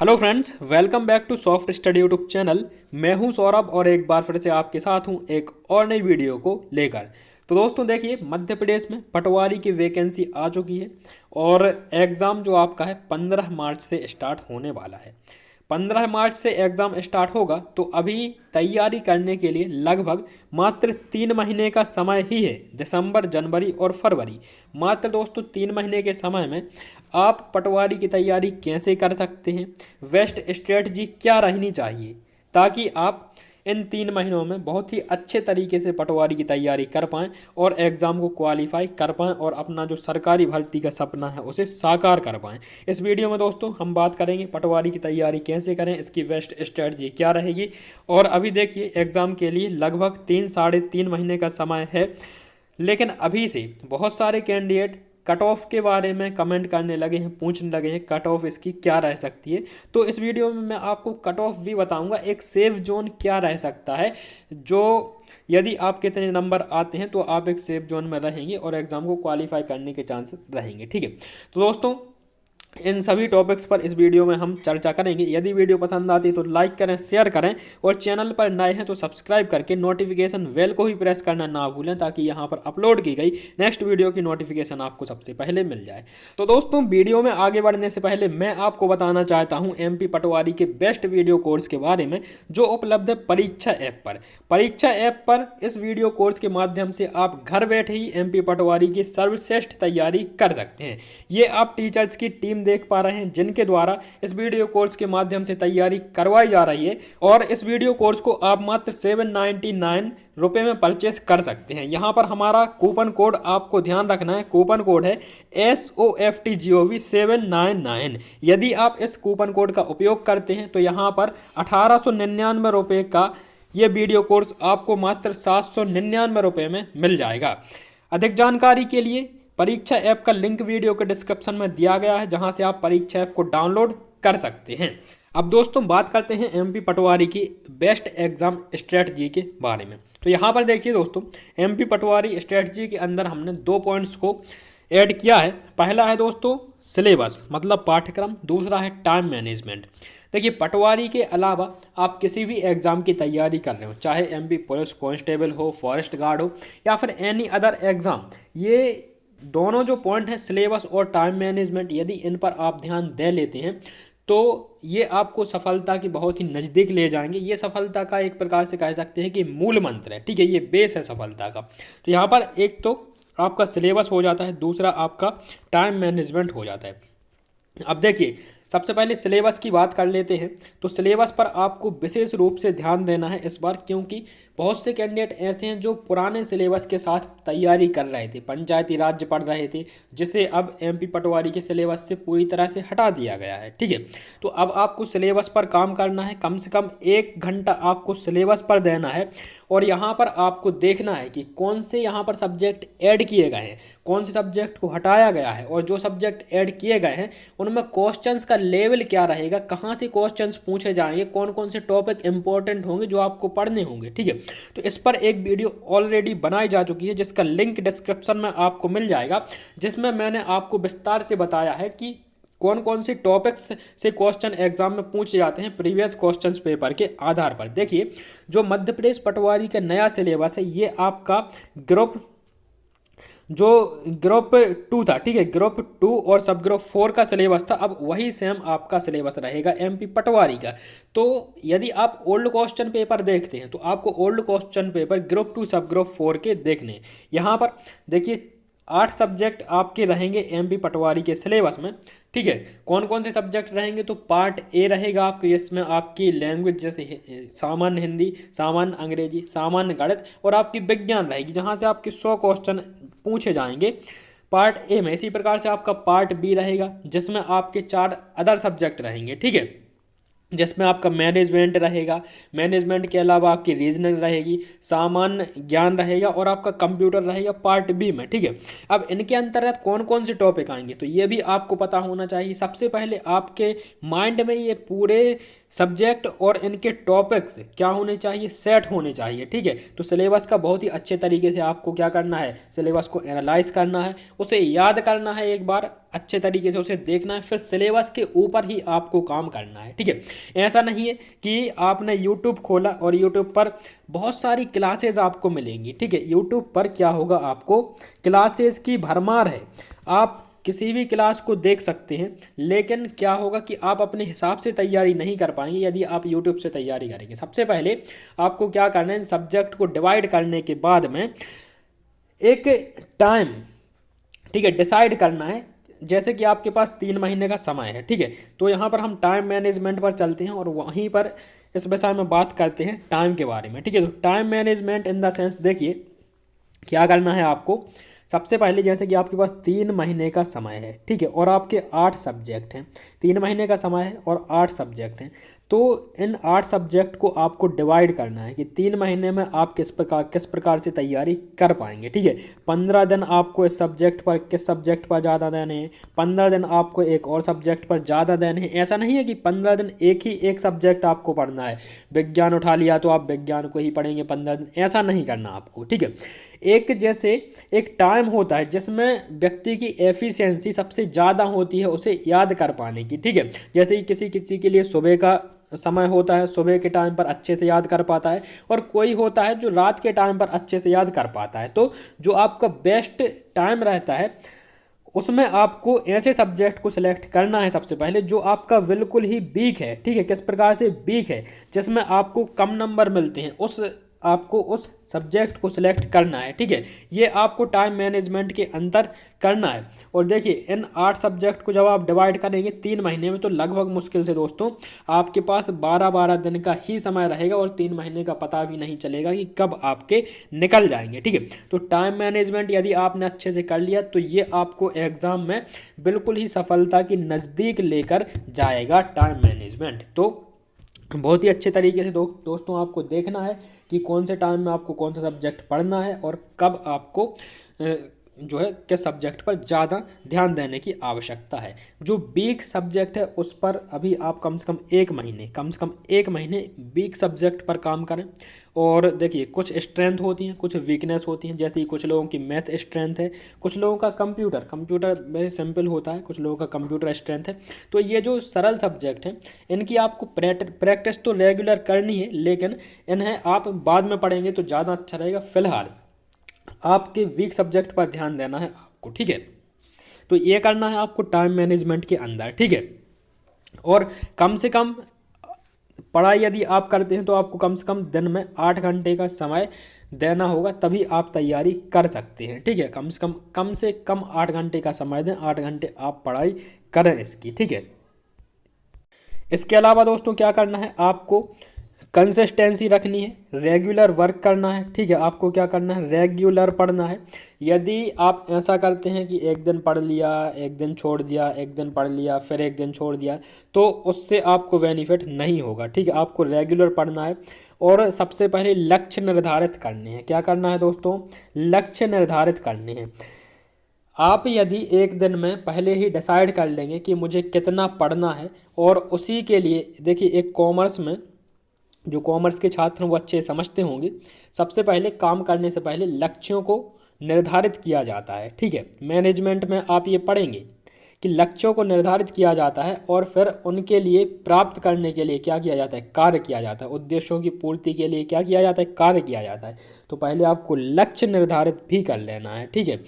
Hello friends, welcome back to Soft Study YouTube channel. मैं हूं सौरभ और एक बार फिर से आपके साथ हूं एक और नई वीडियो को लेकर। तो दोस्तों देखिए, मध्य प्रदेश में पटवारी की वैकेंसी आ चुकी है और एग्ज़ाम जो आपका है 15 मार्च से स्टार्ट होने वाला है। 15 मार्च से एग्ज़ाम स्टार्ट होगा तो अभी तैयारी करने के लिए लगभग मात्र 3 महीने का समय ही है। दिसंबर, जनवरी और फरवरी, मात्र दोस्तों 3 महीने के समय में आप पटवारी की तैयारी कैसे कर सकते हैं, बेस्ट स्ट्रेटजी क्या रहनी चाहिए ताकि आप इन 3 महीनों में बहुत ही अच्छे तरीके से पटवारी की तैयारी कर पाएँ और एग्ज़ाम को क्वालिफाई कर पाएँ और अपना जो सरकारी भर्ती का सपना है उसे साकार कर पाएँ। इस वीडियो में दोस्तों हम बात करेंगे पटवारी की तैयारी कैसे करें, इसकी बेस्ट स्ट्रेटजी क्या रहेगी। और अभी देखिए, एग्ज़ाम के लिए लगभग 3 साढ़े 3 महीने का समय है, लेकिन अभी से बहुत सारे कैंडिडेट कट ऑफ के बारे में कमेंट करने लगे हैं, पूछने लगे हैं कट ऑफ इसकी क्या रह सकती है। तो इस वीडियो में मैं आपको कट ऑफ भी बताऊंगा, एक सेफ जोन क्या रह सकता है, जो यदि आप कितने नंबर आते हैं तो आप एक सेफ जोन में रहेंगे और एग्ज़ाम को क्वालिफाई करने के चांसेस रहेंगे। ठीक है, तो दोस्तों इन सभी टॉपिक्स पर इस वीडियो में हम चर्चा करेंगे। यदि वीडियो पसंद आती है तो लाइक करें, शेयर करें और चैनल पर नए हैं तो सब्सक्राइब करके नोटिफिकेशन बेल को भी प्रेस करना ना भूलें ताकि यहां पर अपलोड की गई नेक्स्ट वीडियो की नोटिफिकेशन आपको सबसे पहले मिल जाए। तो दोस्तों वीडियो में आगे बढ़ने से पहले मैं आपको बताना चाहता हूँ एमपी पटवारी के बेस्ट वीडियो कोर्स के बारे में जो उपलब्ध है परीक्षा ऐप पर। परीक्षा ऐप पर इस वीडियो कोर्स के माध्यम से आप घर बैठे ही एमपी पटवारी की सर्वश्रेष्ठ तैयारी कर सकते हैं। ये आप टीचर्स की टीम देख पा रहे हैं जिनके द्वारा इस वीडियो कोर्स के माध्यम से तैयारी करवाई जा रही है और इस वीडियो कोर्स को आप मात्र 799 रुपये में परचेस कर सकते हैं। यहाँ पर हमारा कूपन कोड आपको ध्यान रखना है, कूपन कोड है SOFTGOV799। यदि आप इस कूपन कोड का उपयोग करते हैं तो यहाँ पर 1899 रुपये का ये वीडियो कोर्स आपको मात्र 799 रुपये में मिल जाएगा। अधिक जानकारी के लिए परीक्षा ऐप का लिंक वीडियो के डिस्क्रिप्शन में दिया गया है, जहां से आप परीक्षा ऐप को डाउनलोड कर सकते हैं। अब दोस्तों बात करते हैं एमपी पटवारी की बेस्ट एग्जाम स्ट्रेटजी के बारे में। तो यहाँ पर देखिए दोस्तों, एमपी पटवारी स्ट्रेटजी के अंदर हमने 2 पॉइंट्स को ऐड किया है। पहला है दोस्तों सिलेबस मतलब पाठ्यक्रम, दूसरा है टाइम मैनेजमेंट। देखिए, पटवारी के अलावा आप किसी भी एग्ज़ाम की तैयारी कर रहे हो, चाहे एमपी पुलिस कांस्टेबल हो, फॉरेस्ट गार्ड हो या फिर एनी अदर एग्ज़ाम, ये दोनों जो पॉइंट हैं सिलेबस और टाइम मैनेजमेंट, यदि इन पर आप ध्यान दे लेते हैं तो ये आपको सफलता की बहुत ही नज़दीक ले जाएंगे। ये सफलता का एक प्रकार से कह सकते हैं कि मूल मंत्र है। ठीक है, ये बेस है सफलता का। तो यहाँ पर एक तो आपका सिलेबस हो जाता है, दूसरा आपका टाइम मैनेजमेंट हो जाता है। अब देखिए, सबसे पहले सिलेबस की बात कर लेते हैं। तो सिलेबस पर आपको विशेष रूप से ध्यान देना है इस बार, क्योंकि बहुत से कैंडिडेट ऐसे हैं जो पुराने सिलेबस के साथ तैयारी कर रहे थे, पंचायती राज्य पढ़ रहे थे, जिसे अब एमपी पटवारी के सिलेबस से पूरी तरह से हटा दिया गया है। ठीक है, तो अब आपको सिलेबस पर काम करना है। कम से कम 1 घंटा आपको सिलेबस पर देना है और यहाँ पर आपको देखना है कि कौन से यहाँ पर सब्जेक्ट ऐड किए गए हैं, कौन से सब्जेक्ट को हटाया गया है और जो सब्जेक्ट ऐड किए गए हैं उनमें क्वेश्चंस का लेवल क्या रहेगा, कहाँ से क्वेश्चंस पूछे जाएंगे, कौन कौन से टॉपिक इंपॉर्टेंट होंगे जो आपको पढ़ने होंगे। ठीक है, तो इस पर एक वीडियो ऑलरेडी बनाई जा चुकी है जिसका लिंक डिस्क्रिप्शन में आपको मिल जाएगा, जिसमें मैंने आपको विस्तार से बताया है कि कौन कौन से टॉपिक्स से क्वेश्चन एग्जाम में पूछे जाते हैं प्रीवियस क्वेश्चंस पेपर के आधार पर। देखिए, जो मध्य प्रदेश पटवारी का नया सिलेबस है ये आपका ग्रुप 2 था। ठीक है, ग्रुप 2 और सब ग्रुप 4 का सिलेबस था, अब वही सेम आपका सिलेबस रहेगा एमपी पटवारी का। तो यदि आप ओल्ड क्वेश्चन पेपर देखते हैं तो आपको ओल्ड क्वेश्चन पेपर ग्रुप 2 सब ग्रुप 4 के देखने। यहाँ पर देखिए 8 सब्जेक्ट आपके रहेंगे एमपी पटवारी के सिलेबस में। ठीक है, कौन कौन से सब्जेक्ट रहेंगे, तो पार्ट ए रहेगा आपके, इसमें आपकी लैंग्वेज जैसे सामान्य हिंदी, सामान्य अंग्रेजी, सामान्य गणित और आपकी विज्ञान रहेगी, जहां से आपके 100 क्वेश्चन पूछे जाएंगे पार्ट ए में। इसी प्रकार से आपका पार्ट बी रहेगा जिसमें आपके 4 अदर सब्जेक्ट रहेंगे। ठीक है, जिसमें आपका मैनेजमेंट रहेगा, मैनेजमेंट के अलावा आपकी रीजनिंग रहेगी, सामान्य ज्ञान रहेगा और आपका कंप्यूटर रहेगा पार्ट बी में। ठीक है, अब इनके अंतर्गत कौन कौन से टॉपिक आएंगे तो ये भी आपको पता होना चाहिए। सबसे पहले आपके माइंड में ये पूरे सब्जेक्ट और इनके टॉपिक्स क्या होने चाहिए, सेट होने चाहिए। ठीक है, तो सिलेबस का बहुत ही अच्छे तरीके से आपको क्या करना है, सिलेबस को एनालाइज करना है, उसे याद करना है, एक बार अच्छे तरीके से उसे देखना है, फिर सिलेबस के ऊपर ही आपको काम करना है। ठीक है, ऐसा नहीं है कि आपने यूट्यूब खोला और यूट्यूब पर बहुत सारी क्लासेज आपको मिलेंगी। ठीक है, यूट्यूब पर क्या होगा, आपको क्लासेस की भरमार है, आप किसी भी क्लास को देख सकते हैं, लेकिन क्या होगा कि आप अपने हिसाब से तैयारी नहीं कर पाएंगे यदि आप यूट्यूब से तैयारी करेंगे। सबसे पहले आपको क्या करना है, सब्जेक्ट को डिवाइड करने के बाद में एक टाइम, ठीक है, डिसाइड करना है। जैसे कि आपके पास 3 महीने का समय है। ठीक है, तो यहाँ पर हम टाइम मैनेजमेंट पर चलते हैं और वहीं पर इस विषय में बात करते हैं टाइम के बारे में। ठीक है, तो time management in the sense, देखिए क्या करना है आपको। सबसे पहले जैसे कि आपके पास 3 महीने का समय है, ठीक है, और आपके 8 सब्जेक्ट हैं। 3 महीने का समय है और 8 सब्जेक्ट हैं, तो इन 8 सब्जेक्ट को आपको डिवाइड करना है कि 3 महीने में आप किस प्रकार से तैयारी कर पाएंगे। ठीक है, 15 दिन आपको इस सब्जेक्ट पर, किस सब्जेक्ट पर ज़्यादा देने हैं, 15 दिन आपको एक और सब्जेक्ट पर ज़्यादा देने हैं। ऐसा नहीं है कि 15 दिन एक सब्जेक्ट आपको पढ़ना है, विज्ञान उठा लिया तो आप विज्ञान को ही पढ़ेंगे 15 दिन, ऐसा नहीं करना आपको। ठीक है, एक जैसे एक टाइम होता है जिसमें व्यक्ति की एफिशिएंसी सबसे ज़्यादा होती है उसे याद कर पाने की। ठीक है, जैसे कि किसी किसी के लिए सुबह का समय होता है, सुबह के टाइम पर अच्छे से याद कर पाता है, और कोई होता है जो रात के टाइम पर अच्छे से याद कर पाता है। तो जो आपका बेस्ट टाइम रहता है उसमें आपको ऐसे सब्जेक्ट को सिलेक्ट करना है सबसे पहले जो आपका बिल्कुल ही वीक है। ठीक है, किस प्रकार से वीक है, जिसमें आपको कम नंबर मिलते हैं, आपको उस सब्जेक्ट को सिलेक्ट करना है। ठीक है, ये आपको टाइम मैनेजमेंट के अंदर करना है। और देखिए इन 8 सब्जेक्ट को जब आप डिवाइड करेंगे 3 महीने में, तो लगभग मुश्किल से दोस्तों आपके पास 12-12 दिन का ही समय रहेगा और 3 महीने का पता भी नहीं चलेगा कि कब आपके निकल जाएंगे। ठीक है, तो टाइम मैनेजमेंट यदि आपने अच्छे से कर लिया तो ये आपको एग्ज़ाम में बिल्कुल ही सफलता की नज़दीक लेकर जाएगा टाइम मैनेजमेंट। तो बहुत ही अच्छे तरीके से दोस्तों आपको देखना है कि कौन से टाइम में आपको कौन सा सब्जेक्ट पढ़ना है और कब आपको जो है किस सब्जेक्ट पर ज़्यादा ध्यान देने की आवश्यकता है। जो वीक सब्जेक्ट है उस पर अभी आप कम से कम एक महीने वीक सब्जेक्ट पर काम करें। और देखिए कुछ स्ट्रेंथ होती हैं, कुछ वीकनेस होती हैं, जैसे कि कुछ लोगों की मैथ स्ट्रेंथ है, कुछ लोगों का कंप्यूटर में सिंपल होता है, कुछ लोगों का कंप्यूटर स्ट्रेंथ है। तो ये जो सरल सब्जेक्ट हैं इनकी आपको प्रैक्टिस तो रेगुलर करनी है, लेकिन इन्हें आप बाद में पढ़ेंगे तो ज़्यादा अच्छा रहेगा। फिलहाल आपके वीक सब्जेक्ट पर ध्यान देना है आपको। ठीक है, तो ये करना है आपको टाइम मैनेजमेंट के अंदर। ठीक है, और कम से कम पढ़ाई यदि आप करते हैं तो आपको कम से कम दिन में 8 घंटे का समय देना होगा, तभी आप तैयारी कर सकते हैं। ठीक है, कम से कम 8 घंटे का समय दें, 8 घंटे आप पढ़ाई करें इसकी। ठीक है, इसके अलावा दोस्तों क्या करना है, आपको कंसिस्टेंसी रखनी है, रेगुलर वर्क करना है। ठीक है, आपको क्या करना है, रेगुलर पढ़ना है। यदि आप ऐसा करते हैं कि एक दिन पढ़ लिया, एक दिन छोड़ दिया, एक दिन पढ़ लिया, फिर एक दिन छोड़ दिया, तो उससे आपको बेनिफिट नहीं होगा। ठीक है, आपको रेगुलर पढ़ना है और सबसे पहले लक्ष्य निर्धारित करने हैं। क्या करना है दोस्तों, लक्ष्य निर्धारित करने हैं। आप यदि एक दिन में पहले ही डिसाइड कर लेंगे कि मुझे कितना पढ़ना है, और उसी के लिए देखिए एक कॉमर्स में जो कॉमर्स के छात्र हैं वो अच्छे समझते होंगे, सबसे पहले काम करने से पहले लक्ष्यों को निर्धारित किया जाता है। ठीक है, मैनेजमेंट में आप ये पढ़ेंगे कि लक्ष्यों को निर्धारित किया जाता है और फिर उनके लिए प्राप्त करने के लिए क्या किया जाता है, कार्य किया जाता है। उद्देश्यों की पूर्ति के लिए क्या किया जाता है, कार्य किया जाता है। तो पहले आपको लक्ष्य निर्धारित भी कर लेना है। ठीक है,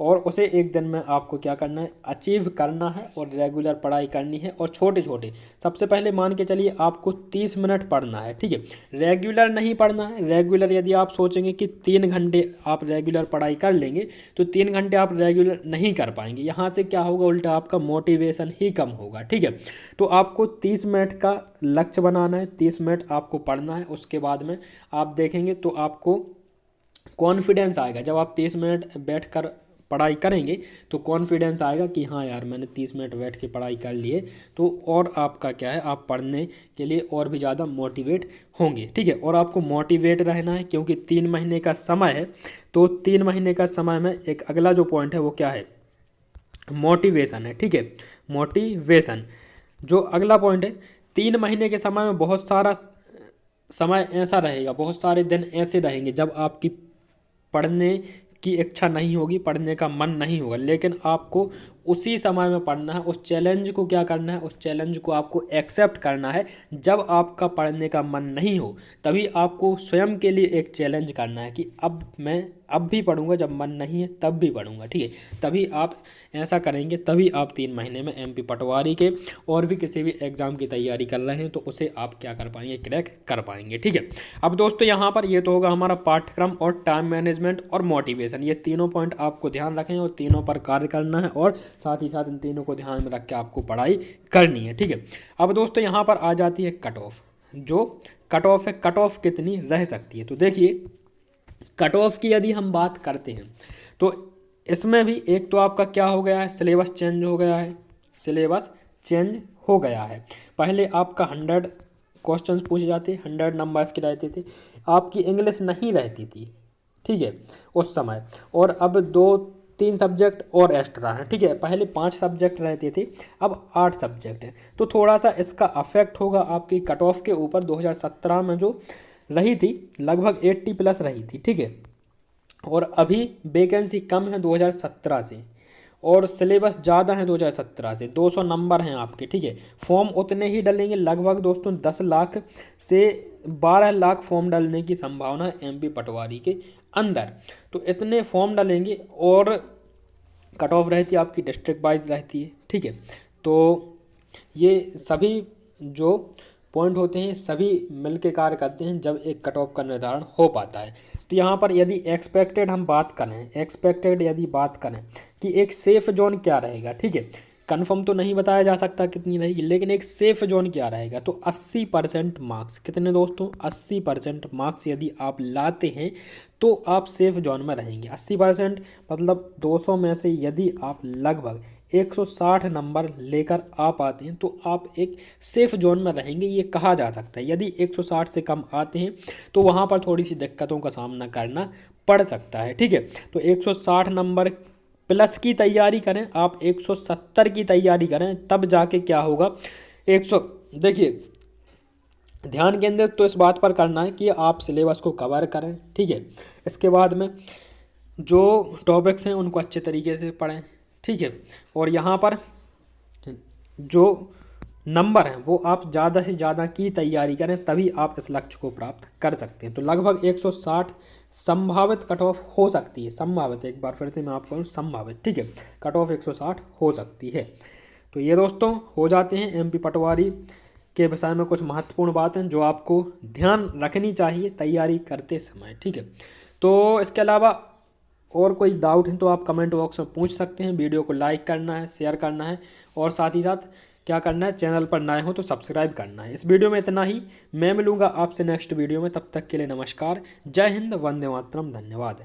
और उसे एक दिन में आपको क्या करना है, अचीव करना है और रेगुलर पढ़ाई करनी है। और छोटे छोटे सबसे पहले मान के चलिए आपको 30 मिनट पढ़ना है। ठीक है, रेगुलर नहीं पढ़ना है। रेगुलर यदि आप सोचेंगे कि 3 घंटे आप रेगुलर पढ़ाई कर लेंगे तो 3 घंटे आप रेगुलर नहीं कर पाएंगे। यहाँ से क्या होगा, उल्टा आपका मोटिवेशन ही कम होगा। ठीक है, तो आपको 30 मिनट का लक्ष्य बनाना है, 30 मिनट आपको पढ़ना है। उसके बाद में आप देखेंगे तो आपको कॉन्फिडेंस आएगा। जब आप 30 मिनट बैठ कर पढ़ाई करेंगे तो कॉन्फिडेंस आएगा कि हाँ यार मैंने 30 मिनट बैठ के पढ़ाई कर लिए, तो और आपका क्या है, आप पढ़ने के लिए और भी ज़्यादा मोटिवेट होंगे। ठीक है, और आपको मोटिवेट रहना है क्योंकि 3 महीने का समय है। तो 3 महीने का समय में एक अगला जो पॉइंट है वो क्या है, मोटिवेशन है। ठीक है, मोटिवेशन जो अगला पॉइंट है, 3 महीने के समय में बहुत सारा समय ऐसा रहेगा, बहुत सारे दिन ऐसे रहेंगे जब आपकी पढ़ने की इच्छा नहीं होगी, पढ़ने का मन नहीं होगा, लेकिन आपको उसी समय में पढ़ना है। उस चैलेंज को क्या करना है, उस चैलेंज को आपको एक्सेप्ट करना है। जब आपका पढ़ने का मन नहीं हो तभी आपको स्वयं के लिए एक चैलेंज करना है कि अब मैं अब भी पढ़ूंगा, जब मन नहीं है तब भी पढ़ूंगा, ठीक है। तभी आप ऐसा करेंगे, तभी आप 3 महीने में एमपी पटवारी के और भी किसी भी एग्ज़ाम की तैयारी कर रहे हैं तो उसे आप क्या कर पाएंगे, क्रैक कर पाएंगे, ठीक है। अब दोस्तों यहाँ पर ये तो होगा हमारा पाठ्यक्रम और टाइम मैनेजमेंट और मोटिवेशन, ये तीनों पॉइंट आपको ध्यान रखें और तीनों पर कार्य करना है और साथ ही साथ इन तीनों को ध्यान में रख के आपको पढ़ाई करनी है, ठीक है। अब दोस्तों यहाँ पर आ जाती है कट ऑफ। जो कट ऑफ है, कट ऑफ कितनी रह सकती है, तो देखिए कट ऑफ की यदि हम बात करते हैं तो इसमें भी एक तो आपका क्या हो गया है, सिलेबस चेंज हो गया है, सिलेबस चेंज हो गया है। पहले आपका 100 क्वेश्चंस पूछे जाते, 100 नंबर्स के रहते थे, आपकी इंग्लिश नहीं रहती थी, ठीक है, उस समय। और अब 2-3 सब्जेक्ट और एक्स्ट्रा हैं, ठीक है। पहले 5 सब्जेक्ट रहते थे, अब 8 सब्जेक्ट हैं, तो थोड़ा सा इसका अफेक्ट होगा आपकी कट ऑफ के ऊपर। 2017 में जो रही थी लगभग 80+ रही थी, ठीक है। और अभी वैकेंसी कम है 2017 से और सिलेबस ज़्यादा है 2017 से, 200 नंबर हैं आपके, ठीक है। फॉर्म उतने ही डलेंगे, लगभग दोस्तों 10 लाख से 12 लाख फॉर्म डालने की संभावना है एमपी पटवारी के अंदर। तो इतने फॉर्म डालेंगे और कट ऑफ रहती है आपकी डिस्ट्रिक्ट वाइज रहती है, ठीक है। तो ये सभी जो पॉइंट होते हैं सभी मिलकर कार्य करते हैं जब एक कट ऑफ का निर्धारण हो पाता है। तो यहाँ पर यदि एक्सपेक्टेड हम बात करें, एक्सपेक्टेड यदि बात करें कि एक सेफ जोन क्या रहेगा, ठीक है, कन्फर्म तो नहीं बताया जा सकता कितनी रहेगी, लेकिन एक सेफ जोन क्या रहेगा, तो 80% मार्क्स, कितने दोस्तों, 80% मार्क्स यदि आप लाते हैं तो आप सेफ जोन में रहेंगे। 80% मतलब 200 में से यदि आप लगभग 160 नंबर लेकर आ पाते हैं तो आप एक सेफ जोन में रहेंगे, ये कहा जा सकता है। यदि 160 से कम आते हैं तो वहाँ पर थोड़ी सी दिक्कतों का सामना करना पड़ सकता है, ठीक है। तो 160 नंबर प्लस की तैयारी करें, आप 170 की तैयारी करें, तब जाके क्या होगा, 100, देखिए ध्यान केंद्रित तो इस बात पर करना है कि आप सिलेबस को कवर करें, ठीक है। इसके बाद में जो टॉपिक्स हैं उनको अच्छे तरीके से पढ़ें, ठीक है। और यहाँ पर जो नंबर हैं वो आप ज़्यादा से ज़्यादा की तैयारी करें, तभी आप इस लक्ष्य को प्राप्त कर सकते हैं। तो लगभग 160 संभावित कट ऑफ हो सकती है, संभावित, एक बार फिर से मैं आपको संभावित, ठीक है, कट ऑफ 160 हो सकती है। तो ये दोस्तों हो जाते हैं एमपी पटवारी के विषय में कुछ महत्वपूर्ण बातें जो आपको ध्यान रखनी चाहिए तैयारी करते समय, ठीक है। तो इसके अलावा और कोई डाउट है तो आप कमेंट बॉक्स में पूछ सकते हैं। वीडियो को लाइक करना है, शेयर करना है और साथ ही साथ क्या करना है, चैनल पर नए हो तो सब्सक्राइब करना है। इस वीडियो में इतना ही, मैं मिलूंगा आपसे नेक्स्ट वीडियो में, तब तक के लिए नमस्कार, जय हिंद, वंदे मातरम, धन्यवाद।